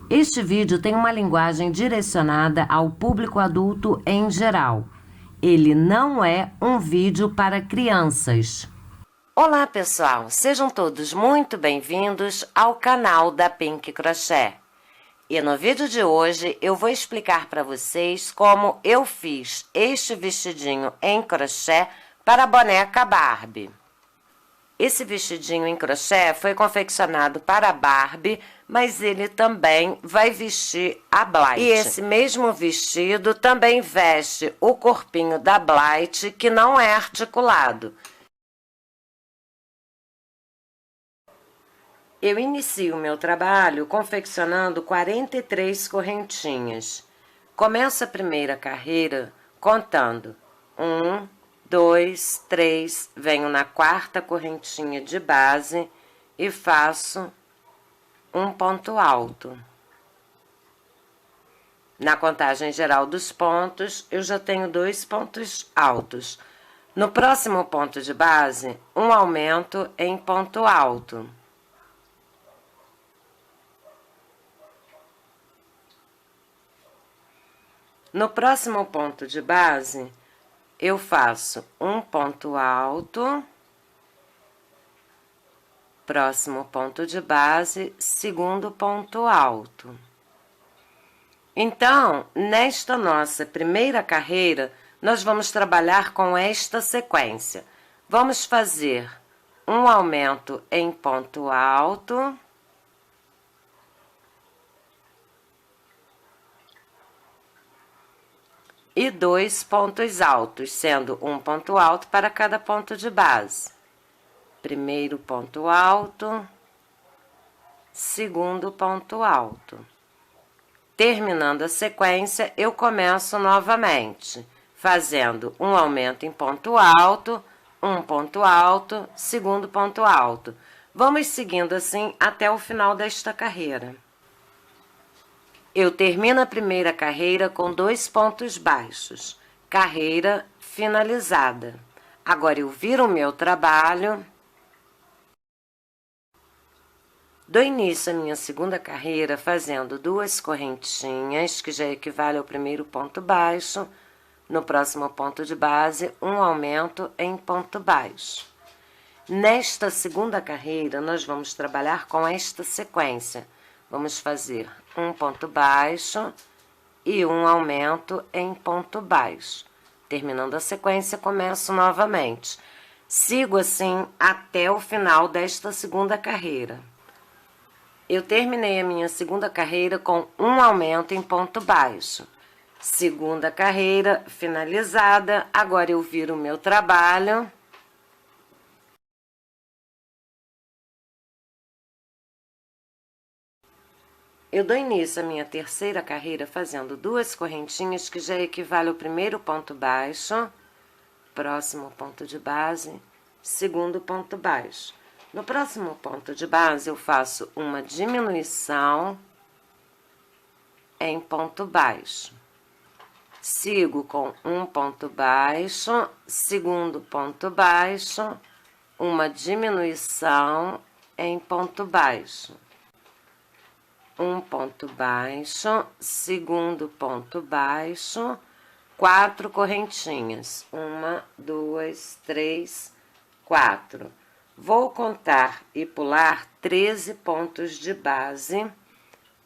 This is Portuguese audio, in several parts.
Este vídeo tem uma linguagem direcionada ao público adulto em geral. Ele não é um vídeo para crianças. Olá, pessoal! Sejam todos muito bem-vindos ao canal da Pink Crochê. E no vídeo de hoje eu vou explicar para vocês como eu fiz este vestidinho em crochê para a boneca Barbie. Esse vestidinho em crochê foi confeccionado para a Barbie, mas ele também vai vestir a Blight. E esse mesmo vestido também veste o corpinho da Blight, que não é articulado. Eu inicio o meu trabalho confeccionando 43 correntinhas. Começo a primeira carreira contando 1, 2, 3, venho na quarta correntinha de base e faço um ponto alto. Na contagem geral dos pontos, eu já tenho 2 pontos altos. No próximo ponto de base, um aumento em ponto alto. No próximo ponto de base, eu faço um ponto alto, próximo ponto de base, segundo ponto alto. Então, nesta nossa primeira carreira, nós vamos trabalhar com esta sequência. Vamos fazer um aumento em ponto alto, e 2 pontos altos, sendo um ponto alto para cada ponto de base. Primeiro ponto alto, segundo ponto alto. Terminando a sequência, eu começo novamente, fazendo um aumento em ponto alto, um ponto alto, segundo ponto alto. Vamos seguindo assim até o final desta carreira. Eu termino a primeira carreira com 2 pontos baixos, carreira finalizada. Agora eu viro o meu trabalho, dou início à minha segunda carreira fazendo 2 correntinhas, que já equivale ao primeiro ponto baixo. No próximo ponto de base, um aumento em ponto baixo. Nesta segunda carreira, nós vamos trabalhar com esta sequência. Vamos fazer um ponto baixo e um aumento em ponto baixo. Terminando a sequência, começo novamente. Sigo assim até o final desta segunda carreira. Eu terminei a minha segunda carreira com um aumento em ponto baixo. Segunda carreira finalizada, agora eu viro o meu trabalho. Eu dou início à minha terceira carreira fazendo 2 correntinhas, que já equivale ao primeiro ponto baixo, próximo ponto de base, segundo ponto baixo. No próximo ponto de base, eu faço uma diminuição em ponto baixo. Sigo com um ponto baixo, segundo ponto baixo, uma diminuição em ponto baixo. Um ponto baixo, segundo ponto baixo, 4 correntinhas. 1, 2, 3, 4. Vou contar e pular 13 pontos de base.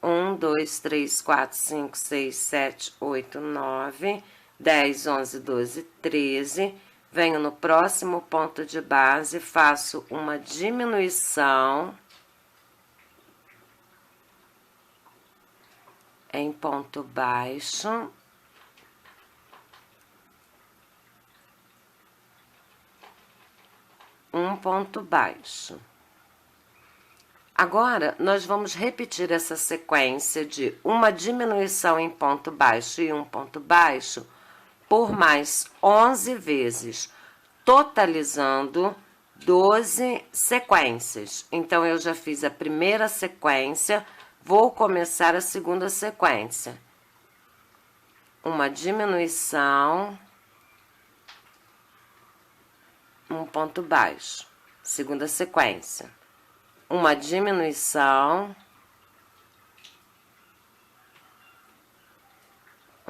1, 2, 3, 4, 5, 6, 7, 8, 9, 10, 11, 12, 13. Venho no próximo ponto de base, faço uma diminuição em ponto baixo, um ponto baixo. Agora, nós vamos repetir essa sequência de uma diminuição em ponto baixo e um ponto baixo por mais 11 vezes, totalizando 12 sequências. Então, eu já fiz a primeira sequência. Vou começar a segunda sequência. Uma diminuição, um ponto baixo. Segunda sequência. Uma diminuição,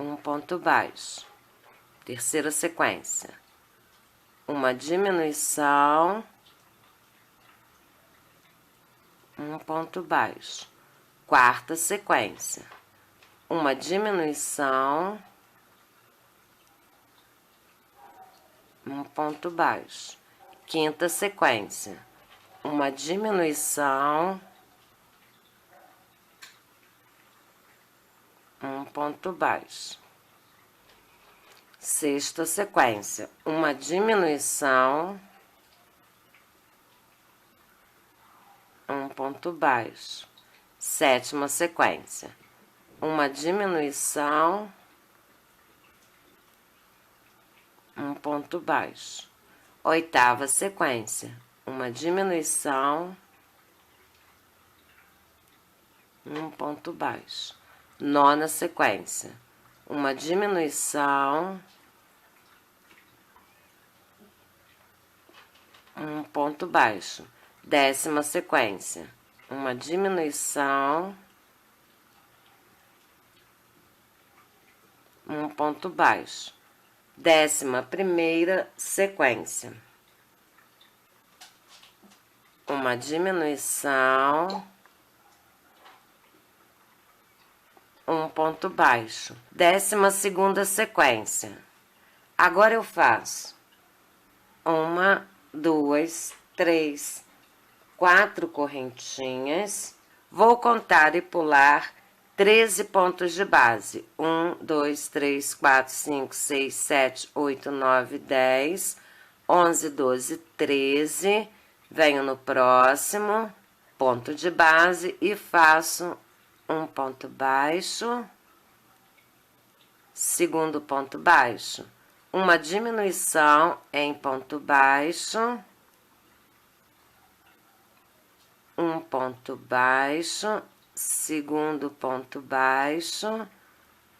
um ponto baixo. Terceira sequência, uma diminuição, um ponto baixo. Quarta sequência, uma diminuição, um ponto baixo. Quinta sequência, uma diminuição, um ponto baixo. Sexta sequência, uma diminuição, um ponto baixo. Sétima sequência, uma diminuição, um ponto baixo. Oitava sequência, uma diminuição, um ponto baixo. Nona sequência, uma diminuição, um ponto baixo. Décima sequência, uma diminuição, um ponto baixo. Décima primeira sequência, uma diminuição, um ponto baixo. Décima segunda sequência. Agora eu faço uma, duas, três, quatro correntinhas. Vou contar e pular 13 pontos de base. 1, 2, 3, 4, 5, 6, 7, 8, 9, 10, 11, 12, 13. Venho no próximo ponto de base e faço um ponto baixo, segundo ponto baixo, uma diminuição em ponto baixo, um ponto baixo, segundo ponto baixo,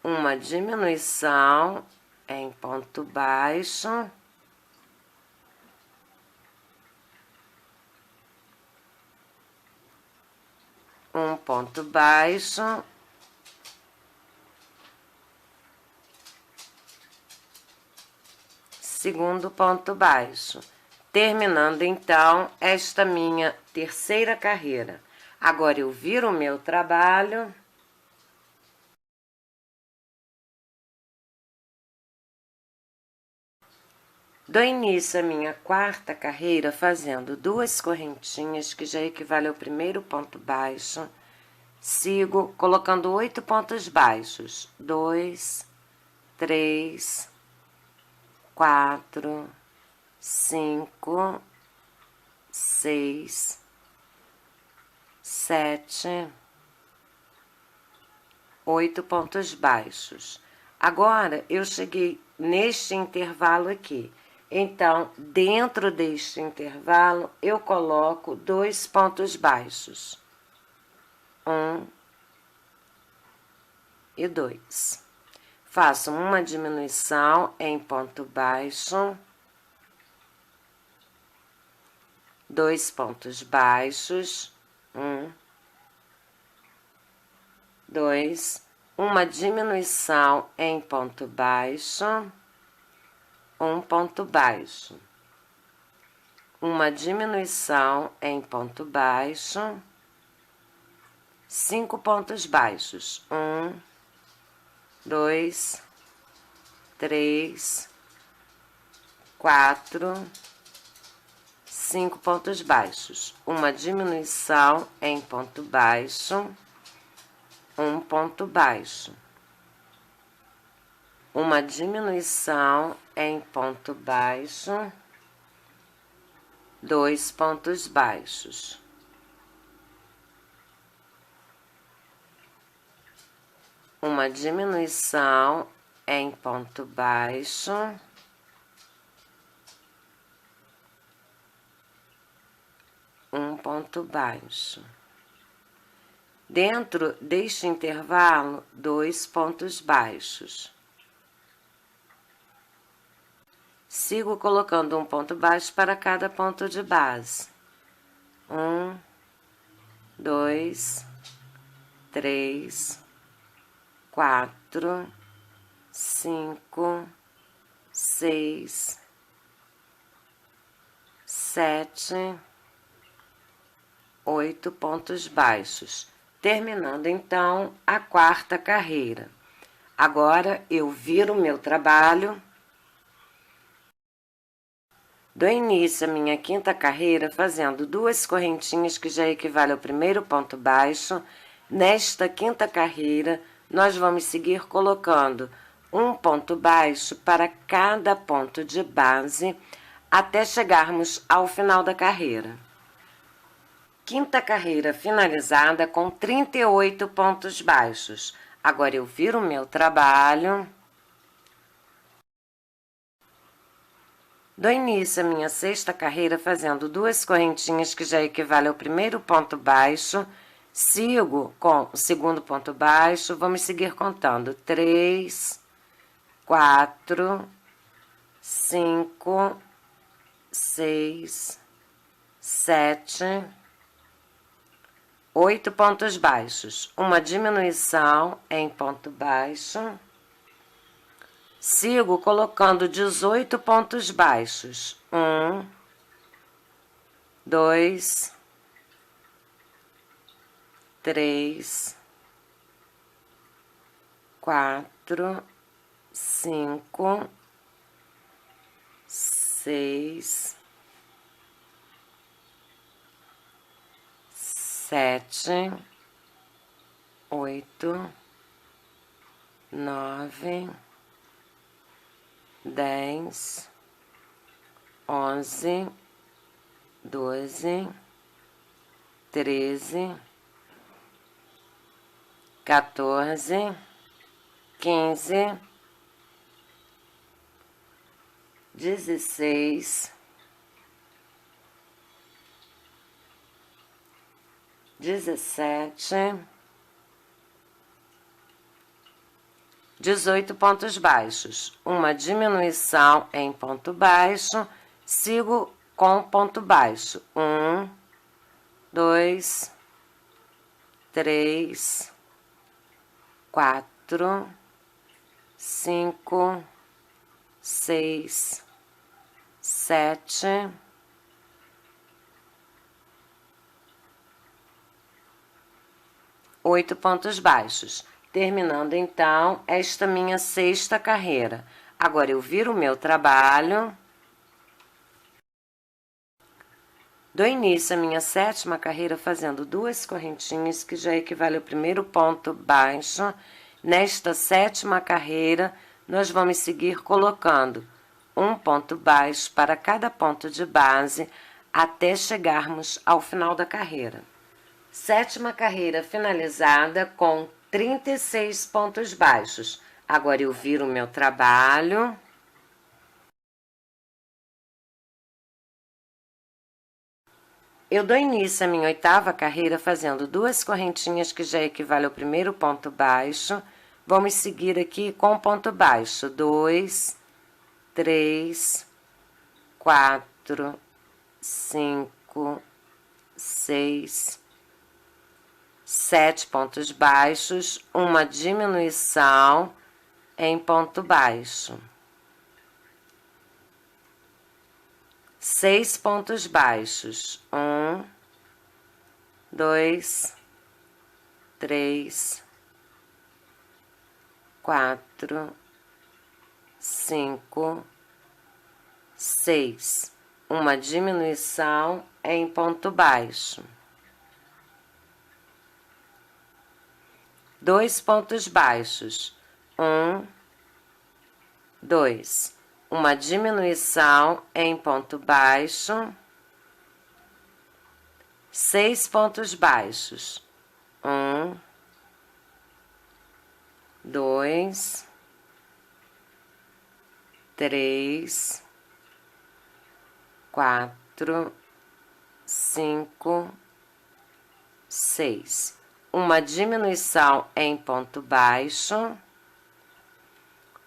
uma diminuição em ponto baixo, um ponto baixo, segundo ponto baixo, terminando então esta minha terceira carreira. Agora eu viro o meu trabalho. Dou início à minha quarta carreira fazendo duas correntinhas, que já equivale ao primeiro ponto baixo. Sigo colocando 8 pontos baixos. 2, 3, 4, 5, 6, 7, 8 pontos baixos. Agora, eu cheguei neste intervalo aqui. Então, dentro deste intervalo, eu coloco 2 pontos baixos. 1 e 2. Faço uma diminuição em ponto baixo, 2 pontos baixos, 1, 2, uma diminuição em ponto baixo, um ponto baixo, uma diminuição em ponto baixo, 5 pontos baixos, 1, 2, 3, 4, 5 pontos baixos, uma diminuição em ponto baixo, um ponto baixo, uma diminuição em ponto baixo, 2 pontos baixos, uma diminuição em ponto baixo, um ponto baixo. Dentro deste intervalo, 2 pontos baixos. Sigo colocando um ponto baixo para cada ponto de base. 1, 2, 3, 4, 5, 6, 7, 8 pontos baixos, terminando então a quarta carreira. Agora eu viro o meu trabalho, dou início à minha quinta carreira fazendo 2 correntinhas que já equivale ao primeiro ponto baixo. Nesta quinta carreira, nós vamos seguir colocando um ponto baixo para cada ponto de base até chegarmos ao final da carreira. Quinta carreira finalizada com 38 pontos baixos. Agora eu viro o meu trabalho, dou início à minha sexta carreira fazendo 2 correntinhas que já equivale ao primeiro ponto baixo. Sigo com o segundo ponto baixo, vamos seguir contando 3, 4, 5, 6, 7, 8 pontos baixos, uma diminuição em ponto baixo. Sigo colocando 18 pontos baixos. 1, 2, 3, 4, 5, 6, 7, 8, 9, 10, 11, 12, 13, 14, 15, 16, 17, 18 pontos baixos, uma diminuição em ponto baixo, sigo com ponto baixo, 1, 2, 3, 4, 5, 6, 7, 8 pontos baixos. Terminando, então, esta minha sexta carreira. Agora, eu viro o meu trabalho. Dou início à minha sétima carreira fazendo 2 correntinhas, que já equivale ao primeiro ponto baixo. Nesta sétima carreira, nós vamos seguir colocando um ponto baixo para cada ponto de base, até chegarmos ao final da carreira. Sétima carreira finalizada com 36 pontos baixos. Agora eu viro o meu trabalho. Eu dou início à minha oitava carreira fazendo 2 correntinhas que já equivale ao primeiro ponto baixo. Vamos seguir aqui com ponto baixo. 2, 3, 4, 5, 6, 7 pontos baixos, uma diminuição em ponto baixo. 6 pontos baixos. 1, 2, 3, 4, 5, 6. Uma diminuição em ponto baixo. 2 pontos baixos, 1, 2, uma diminuição em ponto baixo, 6 pontos baixos, 1, 2, 3, 4, 5, 6. Uma diminuição em ponto baixo.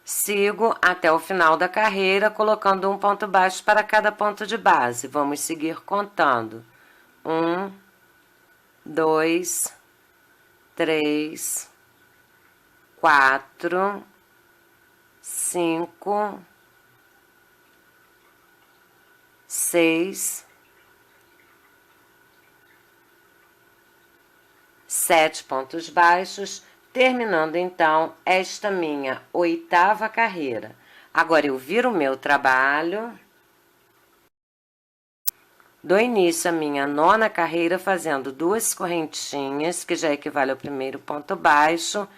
Sigo até o final da carreira, colocando um ponto baixo para cada ponto de base. Vamos seguir contando. 1, 2, 3, 4, 5, 6, 7 pontos baixos, terminando então esta minha 8ª carreira. Agora eu viro o meu trabalho, dou início à minha 9ª carreira fazendo 2 correntinhas, que já equivale ao primeiro ponto baixo,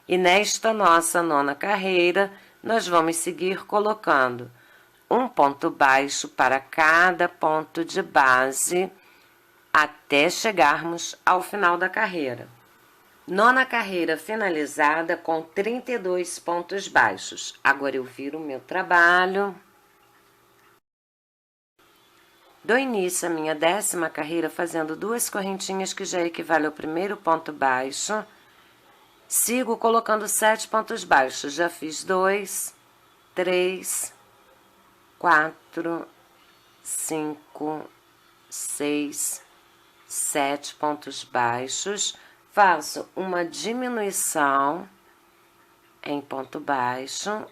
e nesta nossa 9ª carreira, nós vamos seguir colocando um ponto baixo para cada ponto de base, até chegarmos ao final da carreira. 9ª carreira finalizada com 32 pontos baixos. Agora eu viro o meu trabalho. Dou início à minha 10ª carreira fazendo 2 correntinhas, que já equivale ao primeiro ponto baixo. Sigo colocando 7 pontos baixos. Já fiz 2, 3, 4, 5, 6, 7 pontos baixos. Faço uma diminuição em ponto baixo.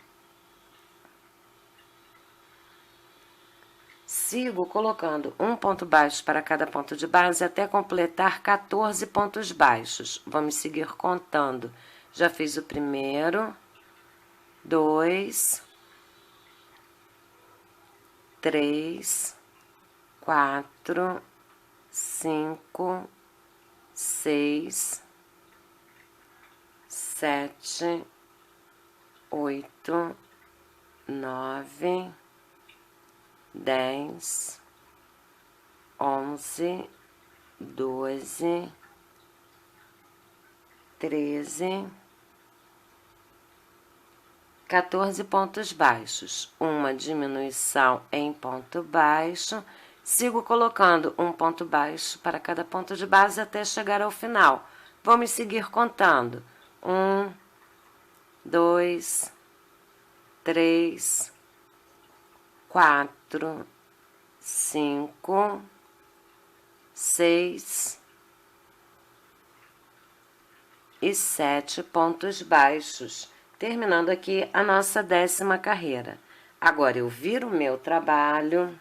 Sigo colocando um ponto baixo para cada ponto de base até completar 14 pontos baixos. Vamos seguir contando. Já fiz o primeiro, 2, 3, 4, 5, 6, 7, 8, 9, 10, 11, 12, 13, 14 pontos baixos. Uma diminuição em ponto baixo. Sigo colocando um ponto baixo para cada ponto de base até chegar ao final. Vamos seguir contando. 1, 2, 3, 4, 5, 6 e 7 pontos baixos, terminando aqui a nossa 10ª carreira. Agora eu viro o meu trabalho.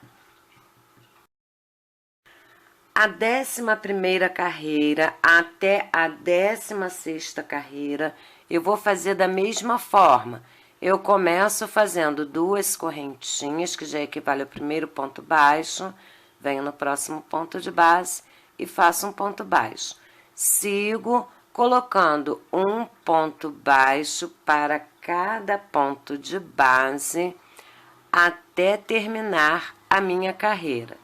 A 11ª carreira até a 16ª carreira, eu vou fazer da mesma forma. Eu começo fazendo 2 correntinhas, que já equivale ao primeiro ponto baixo, venho no próximo ponto de base e faço um ponto baixo. Sigo colocando um ponto baixo para cada ponto de base até terminar a minha carreira.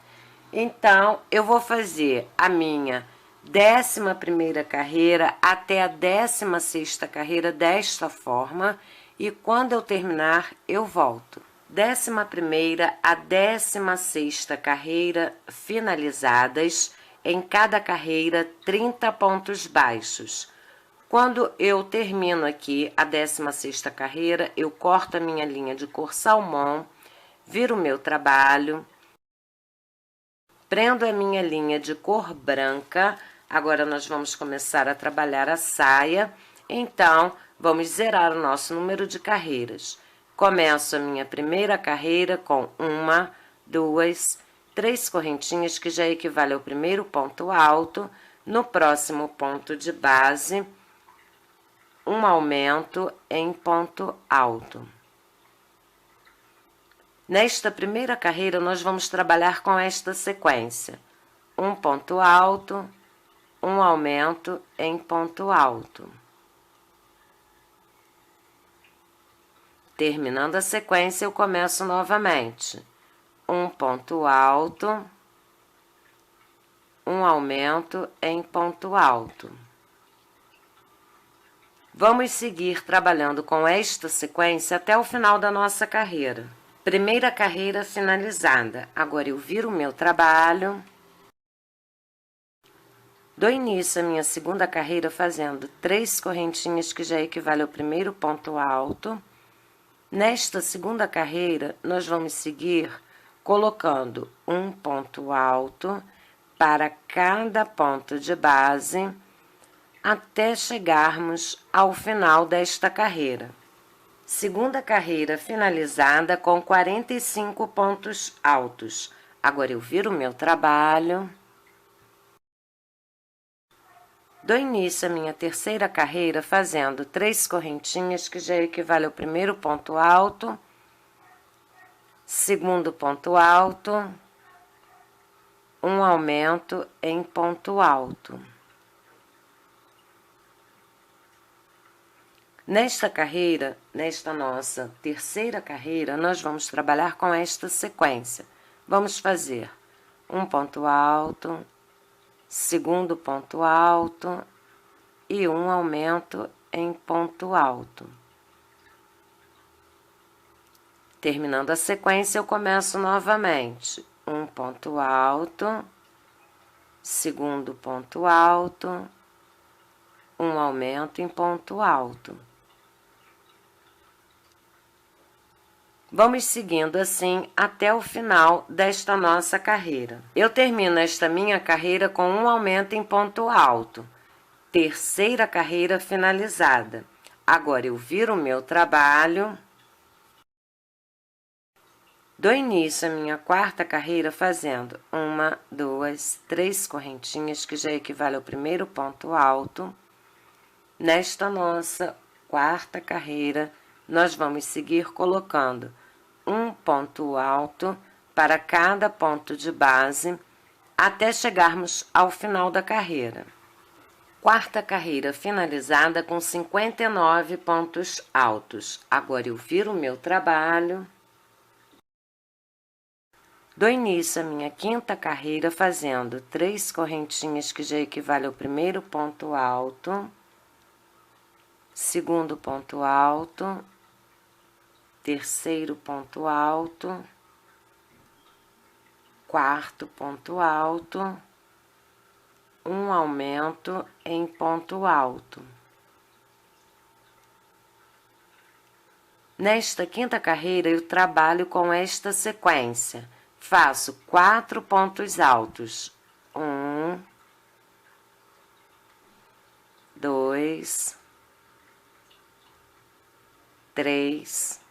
Então, eu vou fazer a minha 11ª carreira até a 16ª carreira desta forma, e quando eu terminar, eu volto. 11ª a 16ª carreira finalizadas, em cada carreira 30 pontos baixos. Quando eu termino aqui a 16ª carreira, eu corto a minha linha de cor salmão, viro o meu trabalho, prendo a minha linha de cor branca. Agora nós vamos começar a trabalhar a saia, então vamos zerar o nosso número de carreiras. Começo a minha primeira carreira com 1, 2, 3 correntinhas, que já equivale ao primeiro ponto alto. No próximo ponto de base, um aumento em ponto alto. Nesta primeira carreira, nós vamos trabalhar com esta sequência: um ponto alto, um aumento em ponto alto. Terminando a sequência, eu começo novamente: um ponto alto, um aumento em ponto alto. Vamos seguir trabalhando com esta sequência até o final da nossa carreira. Primeira carreira finalizada. Agora eu viro o meu trabalho. Dou início à minha segunda carreira fazendo 3 correntinhas, que já equivale ao primeiro ponto alto. Nesta segunda carreira, nós vamos seguir colocando um ponto alto para cada ponto de base até chegarmos ao final desta carreira. Segunda carreira finalizada com 45 pontos altos. Agora eu viro o meu trabalho. Dou início à minha terceira carreira fazendo 3 correntinhas, que já equivale ao primeiro ponto alto, segundo ponto alto, um aumento em ponto alto. Nesta carreira, nesta nossa terceira carreira, nós vamos trabalhar com esta sequência. Vamos fazer um ponto alto, segundo ponto alto e um aumento em ponto alto. Terminando a sequência, eu começo novamente. Um ponto alto, segundo ponto alto, um aumento em ponto alto. Vamos seguindo assim até o final desta nossa carreira. Eu termino esta minha carreira com um aumento em ponto alto. Terceira carreira finalizada. Agora eu viro o meu trabalho. Dou início à minha quarta carreira fazendo 1, 2, 3 correntinhas, que já equivale ao primeiro ponto alto. Nesta nossa quarta carreira, nós vamos seguir colocando um ponto alto para cada ponto de base, até chegarmos ao final da carreira. Quarta carreira finalizada com 59 pontos altos. Agora eu viro o meu trabalho. Dou início à minha quinta carreira fazendo 3 correntinhas, que já equivale ao primeiro ponto alto, segundo ponto alto, terceiro ponto alto, quarto ponto alto, um aumento em ponto alto. Nesta quinta carreira, eu trabalho com esta sequência. Faço 4 pontos altos. 1, 2, 3,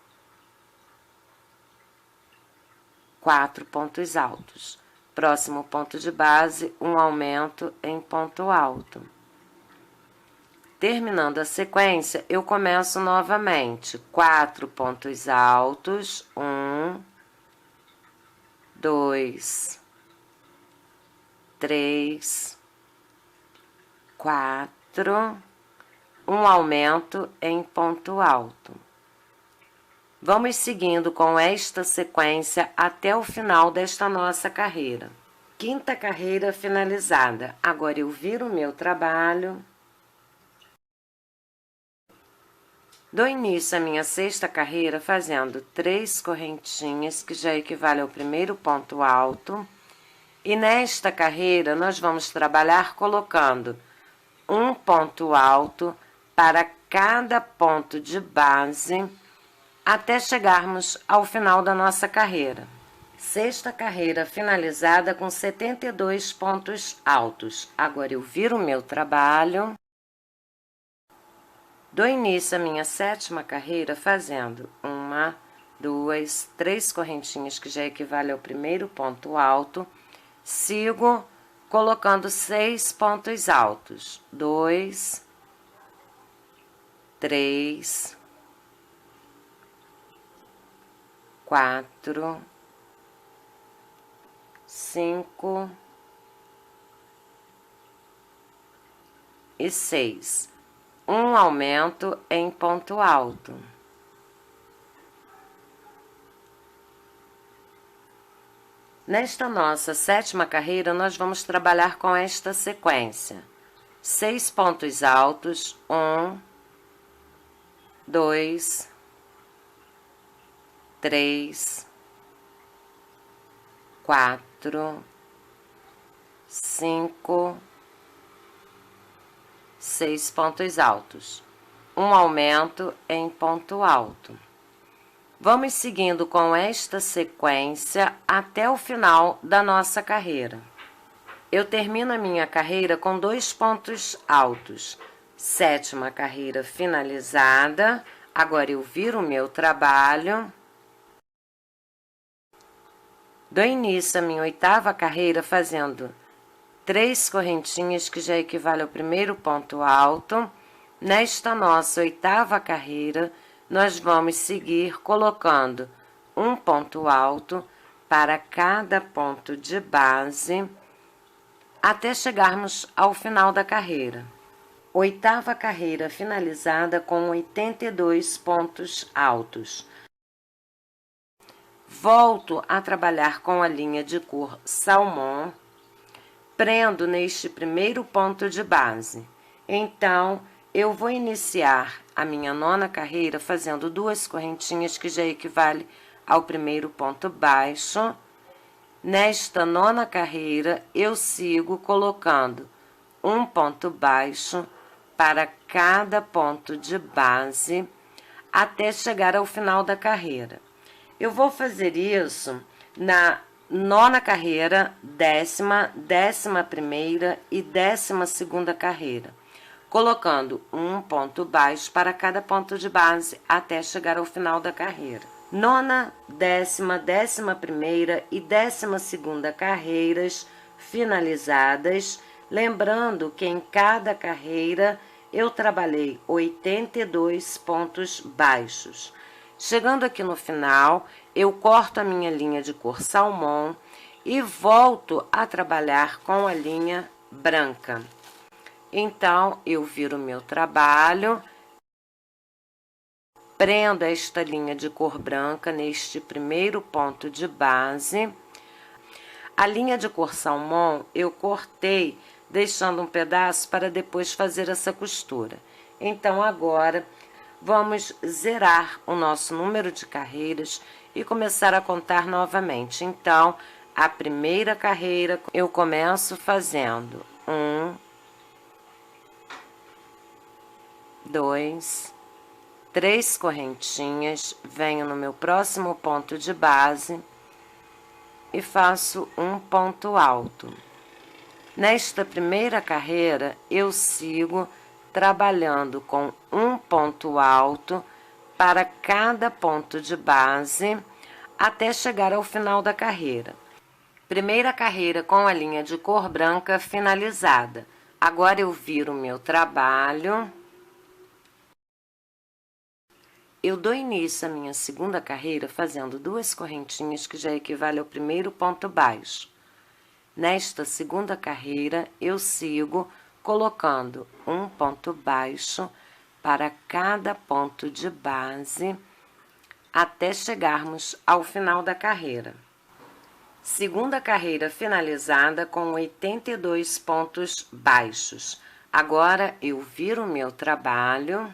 4 pontos altos. Próximo ponto de base, um aumento em ponto alto. Terminando a sequência, eu começo novamente. 4 pontos altos. 1, 2, 3, 4, um aumento em ponto alto. Vamos seguindo com esta sequência até o final desta nossa carreira. Quinta carreira finalizada. Agora eu viro o meu trabalho. Dou início à minha sexta carreira fazendo 3 correntinhas, que já equivale ao primeiro ponto alto. E nesta carreira, nós vamos trabalhar colocando um ponto alto para cada ponto de base, até chegarmos ao final da nossa carreira. Sexta carreira finalizada com 72 pontos altos. Agora eu viro o meu trabalho. Dou início à minha sétima carreira fazendo 1, 2, 3 correntinhas, que já equivale ao primeiro ponto alto. Sigo colocando 6 pontos altos. 2, 3, 4, 5 e 6. Um aumento em ponto alto. Nesta nossa sétima carreira, nós vamos trabalhar com esta sequência. 6 pontos altos. 1, 2, 3, 4, 5, 6 pontos altos. Um aumento em ponto alto. Vamos seguindo com esta sequência até o final da nossa carreira. Eu termino a minha carreira com 2 pontos altos. Sétima carreira finalizada. Agora eu viro o meu trabalho, dou início à minha oitava carreira fazendo 3 correntinhas, que já equivale ao primeiro ponto alto. Nesta nossa oitava carreira, nós vamos seguir colocando um ponto alto para cada ponto de base, até chegarmos ao final da carreira. Oitava carreira finalizada com 82 pontos altos. Volto a trabalhar com a linha de cor salmão, prendo neste primeiro ponto de base. Então, eu vou iniciar a minha nona carreira fazendo 2 correntinhas, que já equivale ao primeiro ponto baixo. Nesta nona carreira, eu sigo colocando um ponto baixo para cada ponto de base, até chegar ao final da carreira. Eu vou fazer isso na nona carreira, décima, 11ª e 12ª carreira, colocando um ponto baixo para cada ponto de base até chegar ao final da carreira. Nona, décima, 11ª e 12ª carreiras finalizadas, lembrando que em cada carreira eu trabalhei 82 pontos baixos. Chegando aqui no final, eu corto a minha linha de cor salmão e volto a trabalhar com a linha branca. Então, eu viro o meu trabalho, prendo esta linha de cor branca neste primeiro ponto de base. A linha de cor salmão eu cortei, deixando um pedaço para depois fazer essa costura. Então, agora, vamos zerar o nosso número de carreiras e começar a contar novamente. Então, a primeira carreira eu começo fazendo 1, 2, 3 correntinhas, venho no meu próximo ponto de base e faço um ponto alto. Nesta primeira carreira, eu sigo trabalhando com um ponto alto para cada ponto de base, até chegar ao final da carreira. Primeira carreira com a linha de cor branca finalizada. Agora eu viro o meu trabalho. Eu dou início à minha segunda carreira fazendo 2 correntinhas, que já equivale ao primeiro ponto baixo. Nesta segunda carreira, eu sigo colocando um ponto baixo para cada ponto de base, até chegarmos ao final da carreira. Segunda carreira finalizada com 82 pontos baixos. Agora, eu viro o meu trabalho.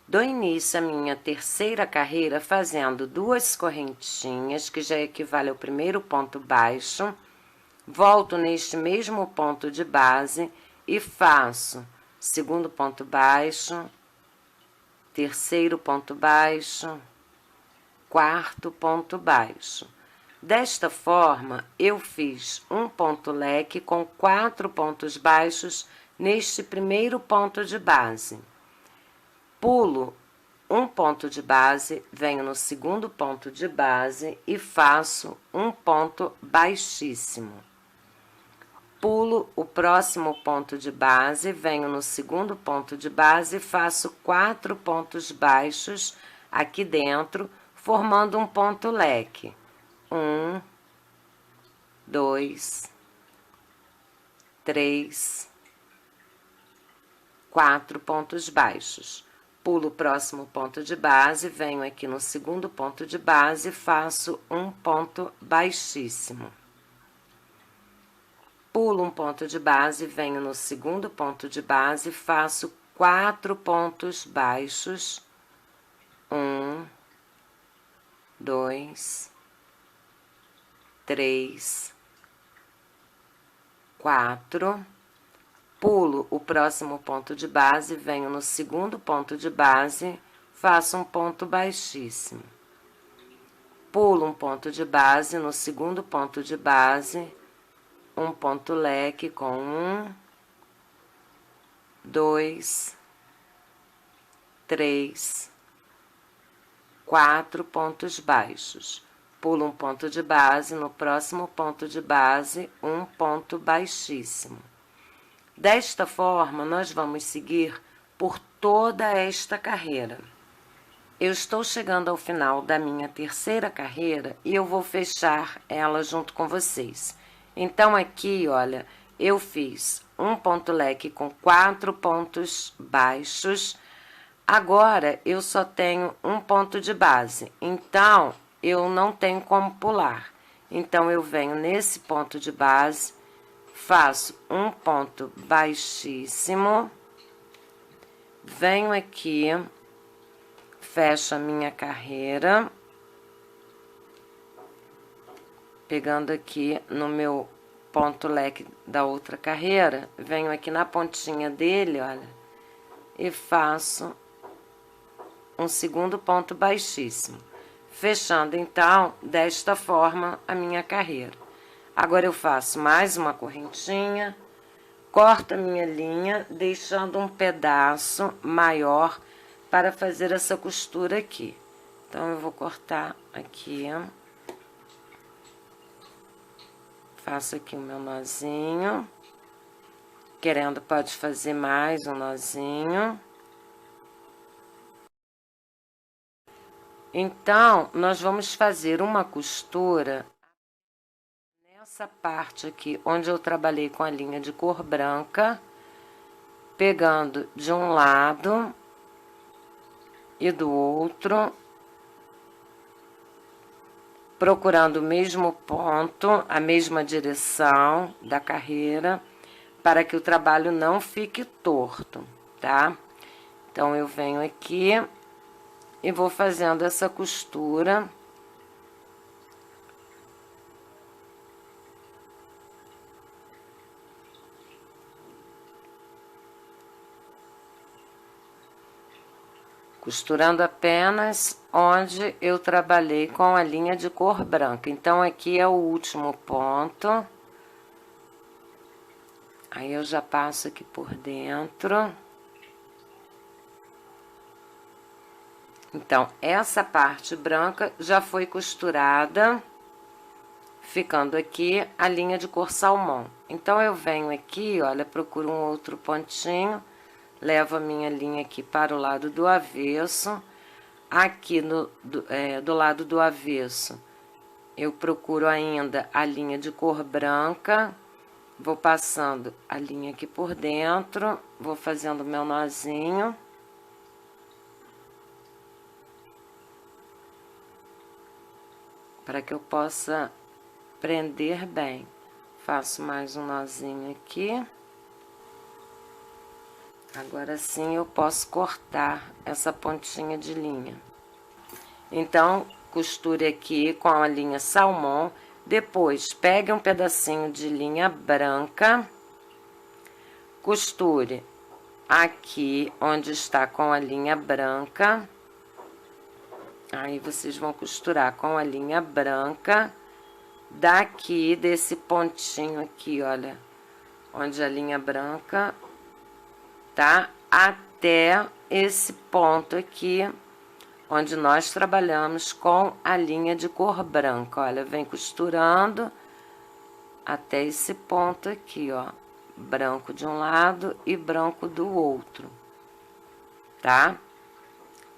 Dou início à minha terceira carreira fazendo 2 correntinhas, que já equivale ao primeiro ponto baixo. Volto neste mesmo ponto de base e faço segundo ponto baixo, terceiro ponto baixo, quarto ponto baixo. Desta forma, eu fiz um ponto leque com 4 pontos baixos neste primeiro ponto de base. Pulo um ponto de base, venho no segundo ponto de base e faço um ponto baixíssimo. Pulo o próximo ponto de base, venho no segundo ponto de base e faço 4 pontos baixos aqui dentro, formando um ponto leque. 1, 2, 3, 4 pontos baixos. Pulo o próximo ponto de base, venho aqui no segundo ponto de base e faço um ponto baixíssimo. Pulo um ponto de base, venho no segundo ponto de base e faço 4 pontos baixos. 1, 2, 3, 4. Pulo o próximo ponto de base, venho no segundo ponto de base, faço um ponto baixíssimo. Pulo um ponto de base no segundo ponto de base, um ponto leque com 1, 2, 3, 4 pontos baixos. Pulo um ponto de base, no próximo ponto de base, um ponto baixíssimo. Desta forma, nós vamos seguir por toda esta carreira. Eu estou chegando ao final da minha terceira carreira e eu vou fechar ela junto com vocês. Então, aqui, olha, eu fiz um ponto leque com 4 pontos baixos. Agora, eu só tenho um ponto de base, então, eu não tenho como pular. Então, eu venho nesse ponto de base, faço um ponto baixíssimo, venho aqui, fecho a minha carreira, pegando aqui no meu ponto leque da outra carreira, venho aqui na pontinha dele, olha, e faço um segundo ponto baixíssimo, fechando então desta forma a minha carreira. Agora eu faço mais uma correntinha, corto a minha linha, deixando um pedaço maior para fazer essa costura aqui. Então, eu vou cortar aqui, faço aqui o meu nozinho, querendo pode fazer mais um nozinho. Então, nós vamos fazer uma costura nessa parte aqui, onde eu trabalhei com a linha de cor branca, pegando de um lado e do outro, procurando o mesmo ponto, a mesma direção da carreira, para que o trabalho não fique torto, tá? Então, eu venho aqui e vou fazendo essa costura. Costurando apenas onde eu trabalhei com a linha de cor branca. Então, aqui é o último ponto. Aí, eu já passo aqui por dentro. Então, essa parte branca já foi costurada, ficando aqui a linha de cor salmão. Então, eu venho aqui, olha, procuro um outro pontinho, levo a minha linha aqui para o lado do avesso. Aqui do lado do avesso, eu procuro ainda a linha de cor branca, vou passando a linha aqui por dentro, vou fazendo meu nozinho. Para que eu possa prender bem. Faço mais um nozinho aqui. Agora sim eu posso cortar essa pontinha de linha. Então, costure aqui com a linha salmão. Depois, pegue um pedacinho de linha branca. Costure aqui onde está com a linha branca. Aí, vocês vão costurar com a linha branca, daqui, desse pontinho aqui, olha, onde a linha branca tá, até esse ponto aqui, onde nós trabalhamos com a linha de cor branca, olha, vem costurando até esse ponto aqui, ó, branco de um lado e branco do outro, tá?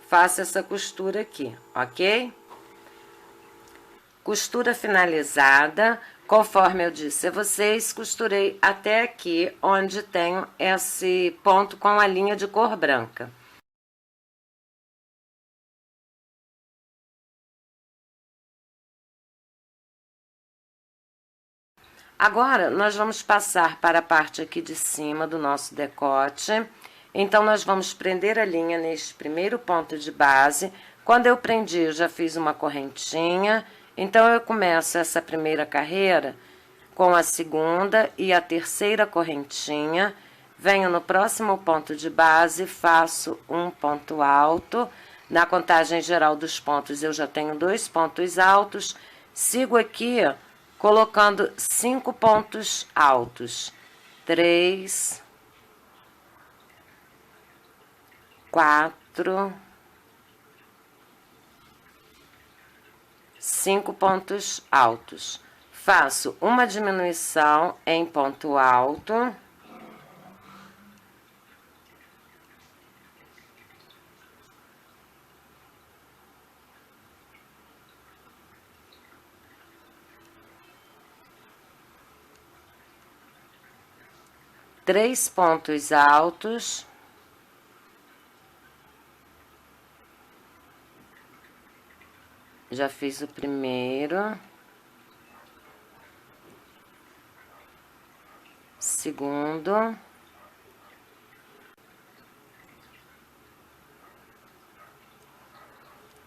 Faça essa costura aqui, ok? Costura finalizada, conforme eu disse a vocês, costurei até aqui, onde tenho esse ponto com a linha de cor branca. Agora, nós vamos passar para a parte aqui de cima do nosso decote. Então, nós vamos prender a linha neste primeiro ponto de base. Quando eu prendi, eu já fiz uma correntinha. Então, eu começo essa primeira carreira com a segunda e a terceira correntinha. Venho no próximo ponto de base, faço um ponto alto. Na contagem geral dos pontos, eu já tenho 2 pontos altos. Sigo aqui colocando 5 pontos altos. 3, 4, 5 pontos altos. Faço uma diminuição em ponto alto. Três pontos altos. Já fiz o primeiro. Segundo.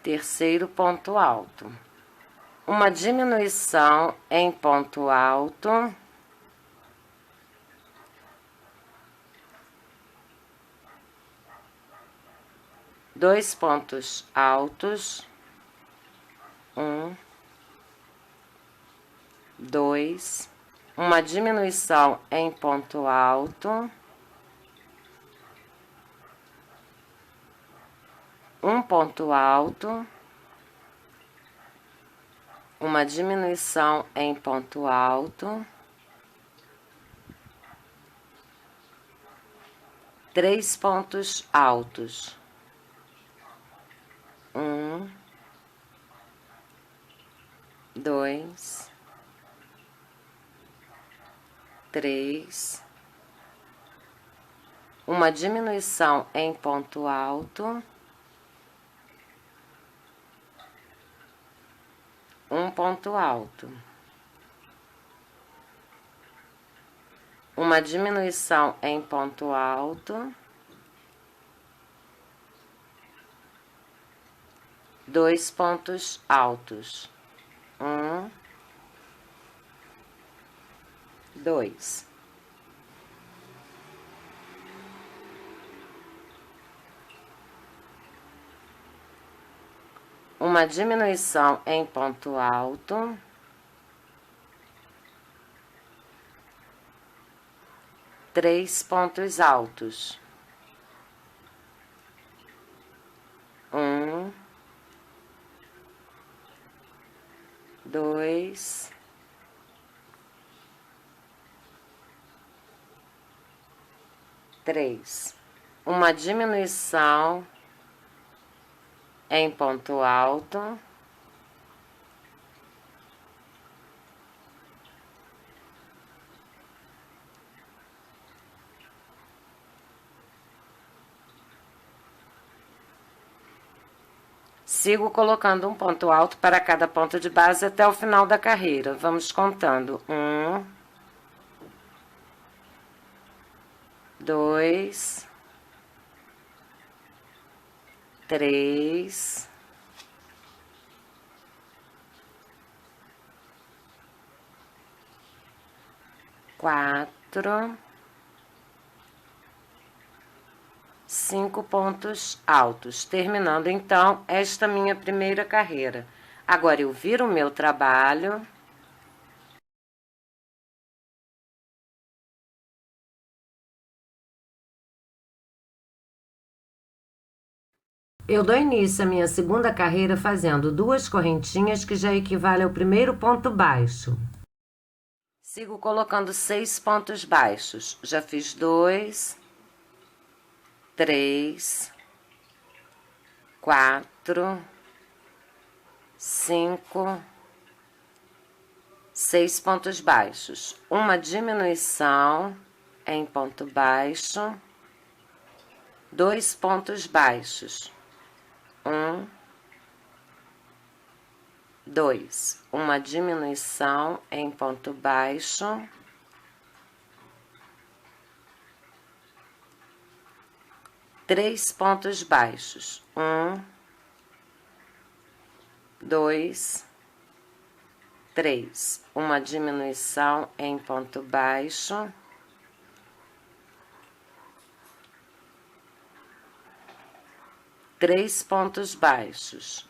Terceiro ponto alto. Uma diminuição em ponto alto. Dois pontos altos. 1, 2, uma diminuição em ponto alto. Um ponto alto. Uma diminuição em ponto alto. 3 pontos altos. 1, 2, 3, uma diminuição em ponto alto, um ponto alto, uma diminuição em ponto alto, 2 pontos altos, 1, 2. Uma diminuição em ponto alto, 3 pontos altos, 1, 2, 3. Uma diminuição em ponto alto, sigo colocando um ponto alto para cada ponto de base até o final da carreira. Vamos contando. 1, 2, 3, 4, 5 pontos altos, terminando então esta minha primeira carreira. Agora eu viro o meu trabalho. Eu dou início à minha segunda carreira fazendo 2 correntinhas, que já equivale ao primeiro ponto baixo. Sigo colocando 6 pontos baixos. Já fiz 2, 3, 4, 5, 6 pontos baixos. Uma diminuição em ponto baixo, 2 pontos baixos. 1, 2. Uma diminuição em ponto baixo. 3 pontos baixos. 1, 2, 3. Uma diminuição em ponto baixo. 3 pontos baixos.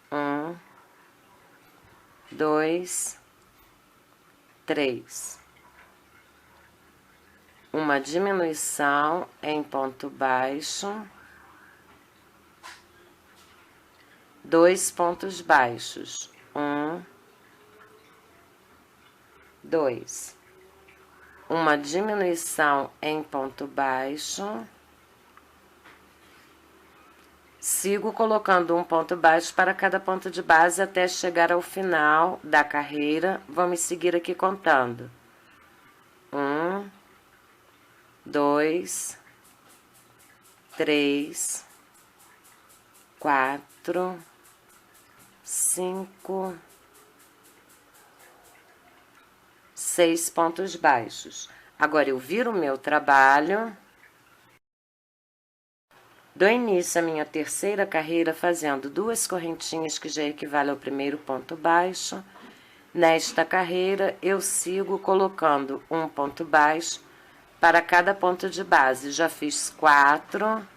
1, 2, 3. Uma diminuição em ponto baixo, 2 pontos baixos, 1, 2. Uma diminuição em ponto baixo, sigo colocando um ponto baixo para cada ponto de base até chegar ao final da carreira. Vamos seguir aqui contando. 1, 2, 3, 4, 5, 6 pontos baixos. Agora, eu viro o meu trabalho, dou início à minha terceira carreira fazendo 2 correntinhas, que já equivale ao primeiro ponto baixo. Nesta carreira, eu sigo colocando um ponto baixo para cada ponto de base. Já fiz 4,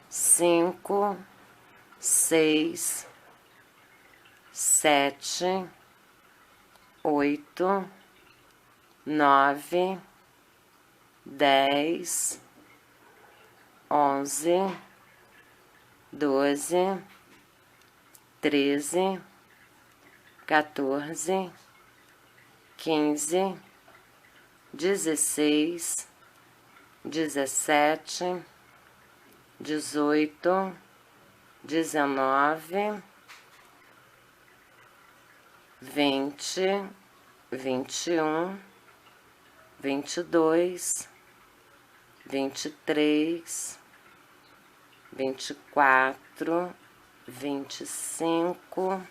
5, 6, 7, 8, 9, 10, 11, 12, 13, 14, 15, 16, 17, 18, 19, 20, 21, 22, 23, 24, 25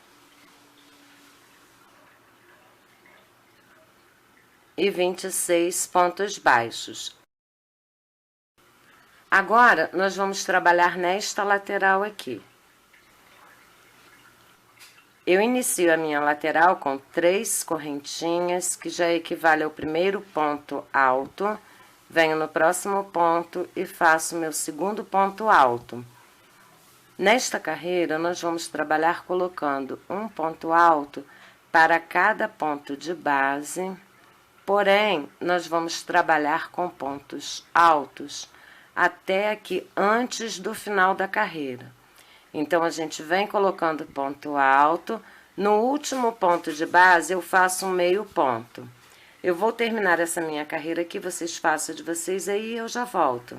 e 26 pontos baixos. Agora, nós vamos trabalhar nesta lateral aqui. Eu inicio a minha lateral com 3 correntinhas, que já equivale ao primeiro ponto alto. Venho no próximo ponto e faço meu segundo ponto alto. Nesta carreira, nós vamos trabalhar colocando um ponto alto para cada ponto de base, porém, nós vamos trabalhar com pontos altos até aqui antes do final da carreira. Então, a gente vem colocando ponto alto. No último ponto de base, eu faço um meio ponto. Eu vou terminar essa minha carreira aqui, vocês façam de vocês aí e eu já volto.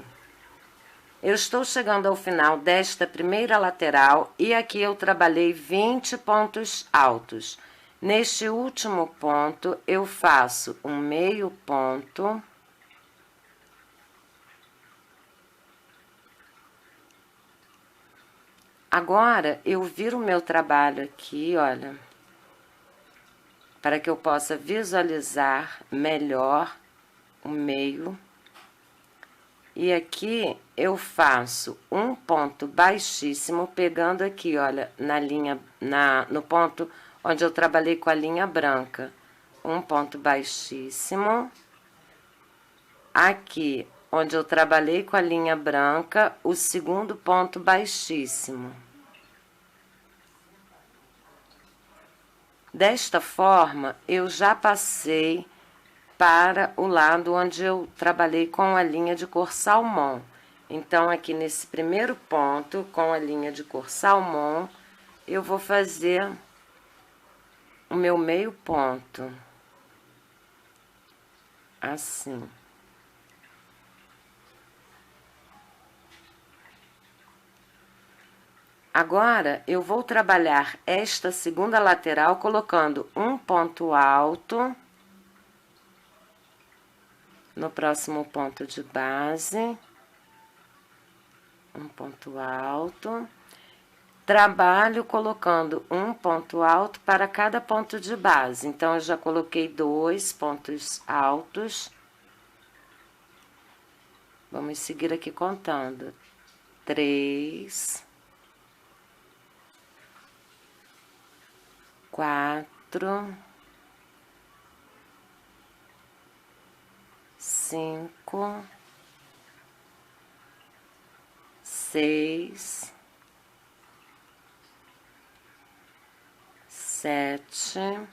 Eu estou chegando ao final desta primeira lateral e aqui eu trabalhei 20 pontos altos. Neste último ponto, eu faço um meio ponto. Agora, eu viro o meu trabalho aqui, olha, para que eu possa visualizar melhor o meio. E aqui eu faço um ponto baixíssimo, pegando aqui, olha, na linha, no ponto onde eu trabalhei com a linha branca. Um ponto baixíssimo. Aqui, onde eu trabalhei com a linha branca, o segundo ponto baixíssimo. Desta forma, eu já passei para o lado onde eu trabalhei com a linha de cor salmão. Então, aqui nesse primeiro ponto, com a linha de cor salmão, eu vou fazer o meu meio ponto. Assim. Agora, eu vou trabalhar esta segunda lateral colocando um ponto alto no próximo ponto de base. Um ponto alto. Trabalho colocando um ponto alto para cada ponto de base. Então, eu já coloquei 2 pontos altos. Vamos seguir aqui contando. 3... 4, 5, 6, 7,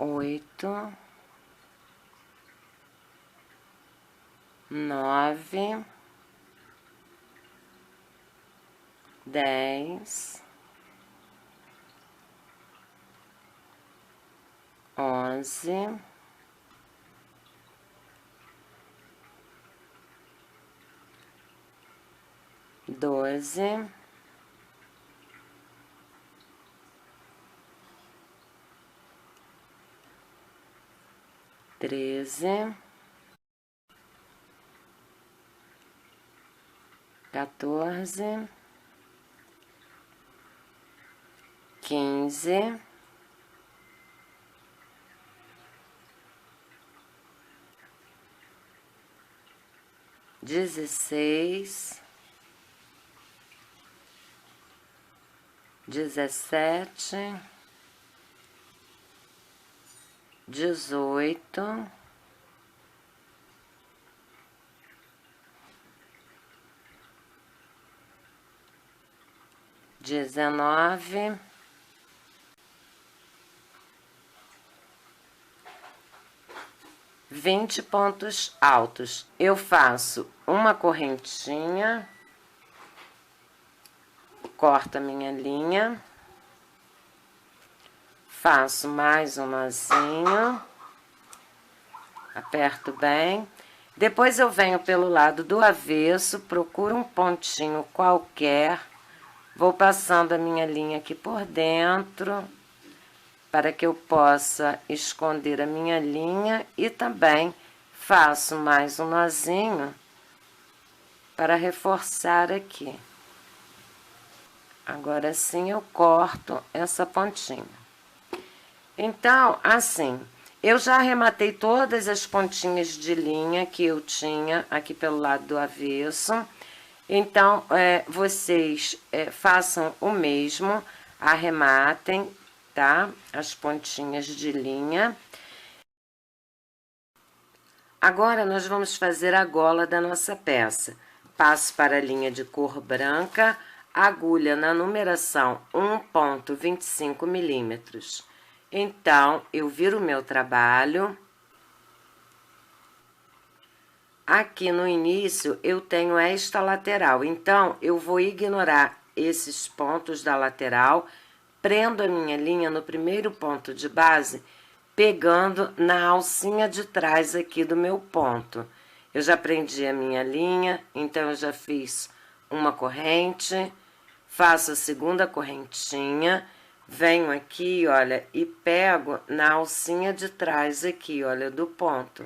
8, 9, 10, 11, 12, 13, 14, 15, 16, 17, 18, 19, 20 pontos altos. Eu faço uma correntinha, corto a minha linha, faço mais um nozinho, aperto bem. Depois eu venho pelo lado do avesso, procuro um pontinho qualquer, vou passando a minha linha aqui por dentro, para que eu possa esconder a minha linha, e também faço mais um nozinho para reforçar aqui. Agora sim eu corto essa pontinha. Então, assim, eu já arrematei todas as pontinhas de linha que eu tinha aqui pelo lado do avesso. Então, vocês façam o mesmo, arrematem, tá? As pontinhas de linha. Agora, nós vamos fazer a gola da nossa peça. Passo para a linha de cor branca, agulha na numeração 1,25 milímetros. Então, eu viro o meu trabalho. Aqui no início, eu tenho esta lateral, então, eu vou ignorar esses pontos da lateral, prendo a minha linha no primeiro ponto de base, pegando na alcinha de trás aqui do meu ponto. Eu já prendi a minha linha, então eu já fiz uma corrente, faço a segunda correntinha, venho aqui, olha, e pego na alcinha de trás aqui, olha, do ponto.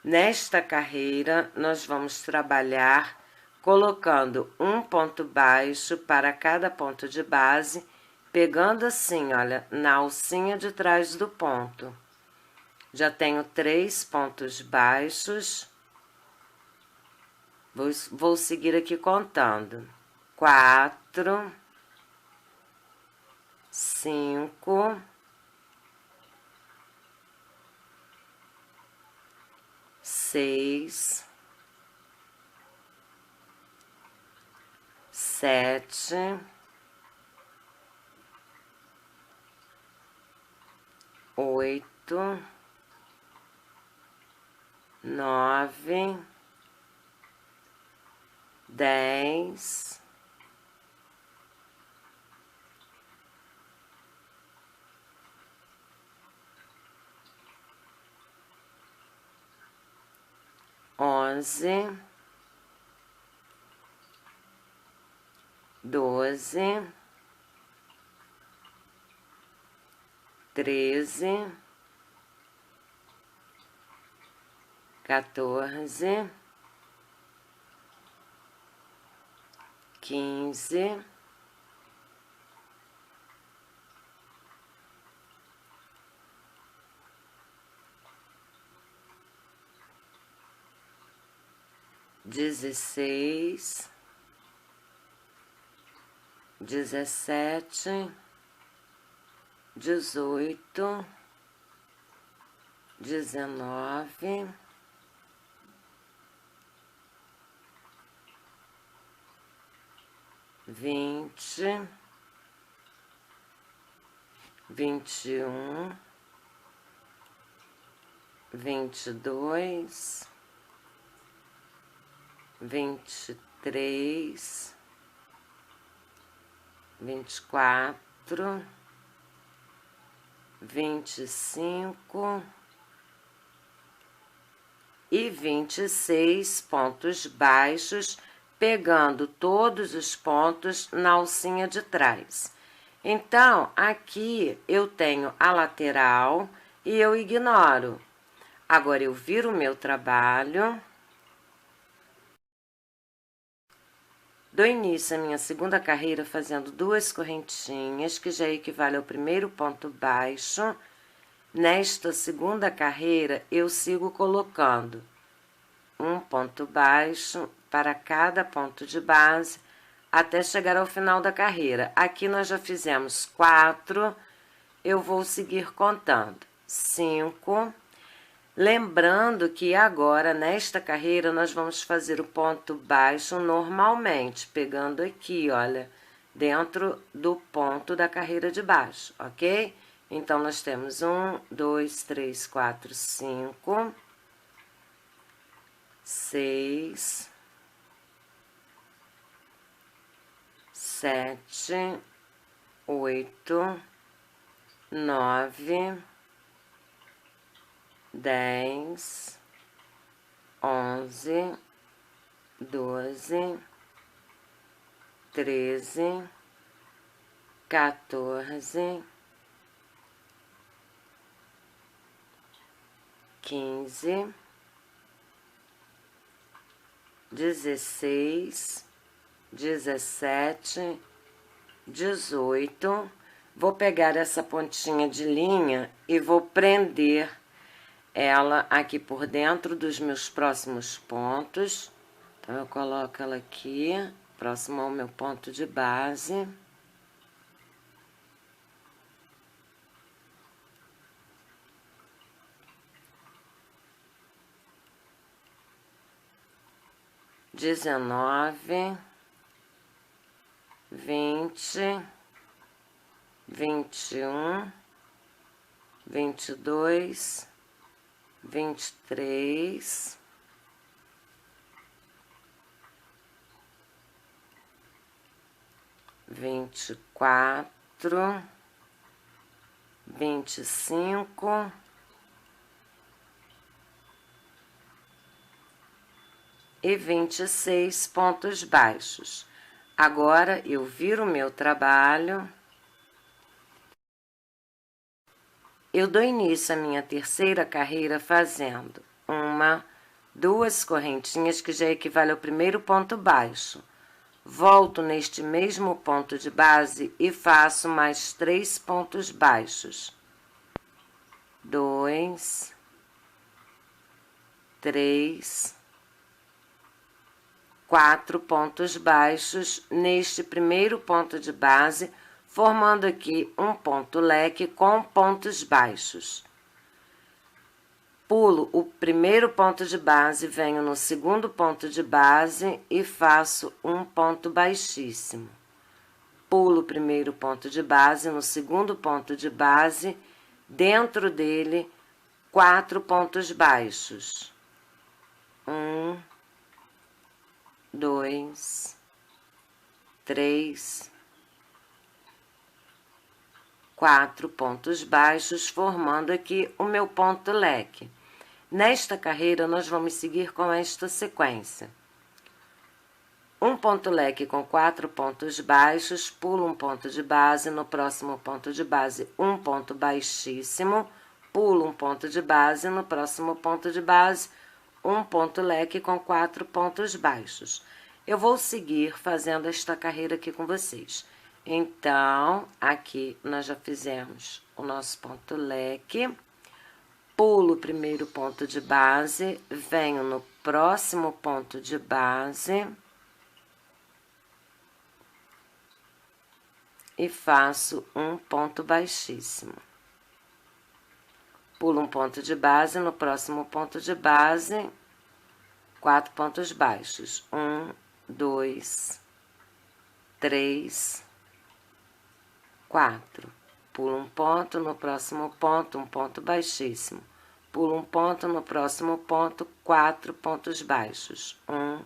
Nesta carreira, nós vamos trabalhar colocando um ponto baixo para cada ponto de base, pegando assim, olha, na alcinha de trás do ponto. Já tenho 3 pontos baixos. Vou seguir aqui contando. 4, 5, 6, 7, 8, 9, 10, 11, 12, 13, 14, 15, 16, 17, 18, 19, 20, 21, 22, 23, 24, 25 e 26 pontos baixos, pegando todos os pontos na alcinha de trás. Então, aqui eu tenho a lateral e eu ignoro. Agora, eu viro o meu trabalho, dou início à minha segunda carreira fazendo 2 correntinhas, que já equivale ao primeiro ponto baixo. Nesta segunda carreira, eu sigo colocando um ponto baixo para cada ponto de base, até chegar ao final da carreira. Aqui nós já fizemos 4, eu vou seguir contando 5. Lembrando que agora, nesta carreira, nós vamos fazer o ponto baixo normalmente, pegando aqui, olha, dentro do ponto da carreira de baixo, ok? Então, nós temos 1, 2, 3, 4, 5, 6, 7, 8, 9, 10, 11, 12, 13, 14, 15, 16, 17, 18. Vou pegar essa pontinha de linha e vou prender ela aqui por dentro dos meus próximos pontos. Então, eu coloco ela aqui, próximo ao meu ponto de base. Dezenove, 20, 21, 22, 23, 24, 25 e 26 pontos baixos. Agora, eu viro o meu trabalho. Eu dou início à minha terceira carreira fazendo 1, 2 correntinhas, que já equivale ao primeiro ponto baixo. Volto neste mesmo ponto de base e faço mais 3 pontos baixos. 2, 3, 4 pontos baixos neste primeiro ponto de base, formando aqui um ponto leque com pontos baixos. Pulo o primeiro ponto de base, venho no segundo ponto de base e faço um ponto baixíssimo. Pulo o primeiro ponto de base, no segundo ponto de base, dentro dele, 4 pontos baixos. 1, 2, 3, 4 pontos baixos, formando aqui o meu ponto leque. Nesta carreira, nós vamos seguir com esta sequência. Um ponto leque com 4 pontos baixos, pulo um ponto de base, no próximo ponto de base, um ponto baixíssimo, pulo um ponto de base, no próximo ponto de base, um ponto leque com 4 pontos baixos. Eu vou seguir fazendo esta carreira aqui com vocês. Então, aqui nós já fizemos o nosso ponto leque. Pulo o primeiro ponto de base, venho no próximo ponto de base e faço um ponto baixíssimo. Pulo um ponto de base, no próximo ponto de base, 4 pontos baixos. 1, 2, 3, 4. Pulo um ponto, no próximo ponto, um ponto baixíssimo. pulo um ponto, no próximo ponto, 4 pontos baixos. 1,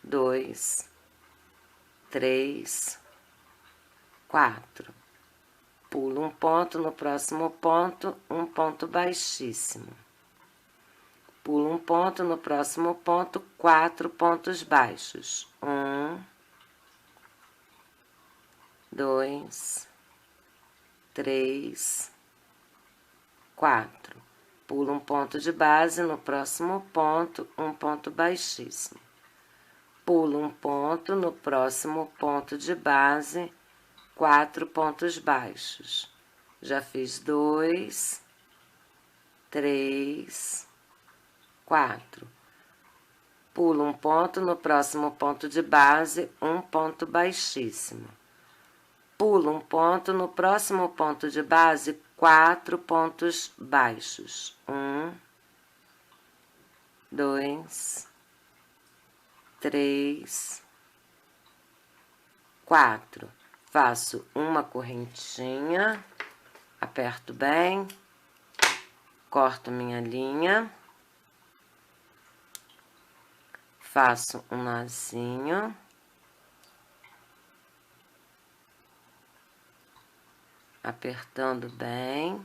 2, 3, 4. Pulo um ponto, no próximo ponto, um ponto baixíssimo. Pulo um ponto, no próximo ponto, 4 pontos baixos. 1, 2, 3, 4. Pulo um ponto de base, no próximo ponto, um ponto baixíssimo. Pulo um ponto, no próximo ponto de base, 4 pontos baixos. Já fiz 2, 3, 4. Pulo um ponto, no próximo ponto de base, um ponto baixíssimo. Pulo um ponto, no próximo ponto de base, 4 pontos baixos. 1, 2, 3, 4. Faço uma correntinha, aperto bem, corto minha linha, faço um nozinho, apertando bem.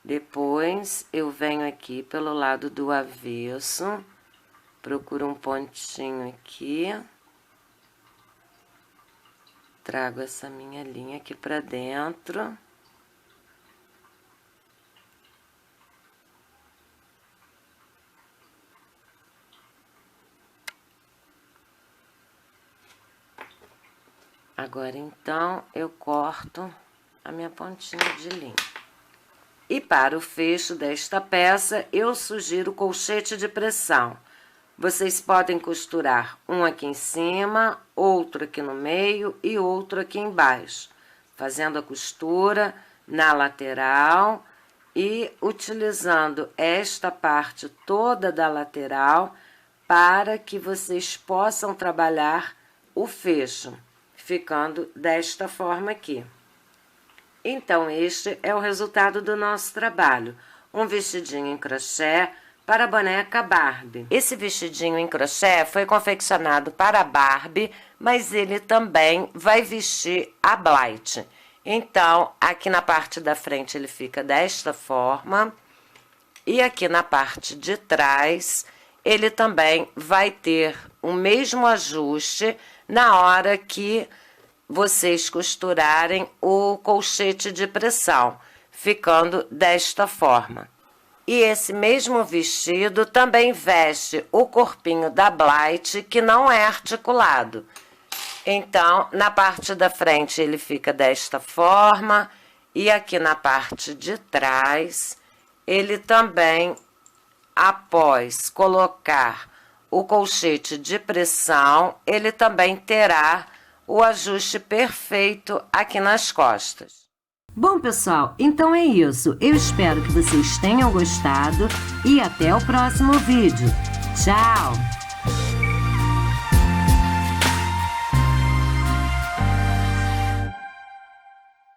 Depois, eu venho aqui pelo lado do avesso, procuro um pontinho aqui, trago essa minha linha aqui pra dentro. Agora, então, eu corto a minha pontinha de linha. E para o fecho desta peça, eu sugiro colchete de pressão. Vocês podem costurar um aqui em cima, outro aqui no meio e outro aqui embaixo, fazendo a costura na lateral e utilizando esta parte toda da lateral para que vocês possam trabalhar o fecho, ficando desta forma aqui. Então, este é o resultado do nosso trabalho. Um vestidinho em crochê para a boneca Barbie. Esse vestidinho em crochê foi confeccionado para a Barbie, mas ele também vai vestir a Blight. Então, aqui na parte da frente ele fica desta forma. E aqui na parte de trás, ele também vai ter o mesmo ajuste na hora que vocês costurarem o colchete de pressão, ficando desta forma. E esse mesmo vestido também veste o corpinho da Blight, que não é articulado. Então, na parte da frente ele fica desta forma, e aqui na parte de trás, ele também, após colocar o colchete de pressão, ele também terá o ajuste perfeito aqui nas costas. Bom, pessoal, então é isso. Eu espero que vocês tenham gostado e até o próximo vídeo. Tchau!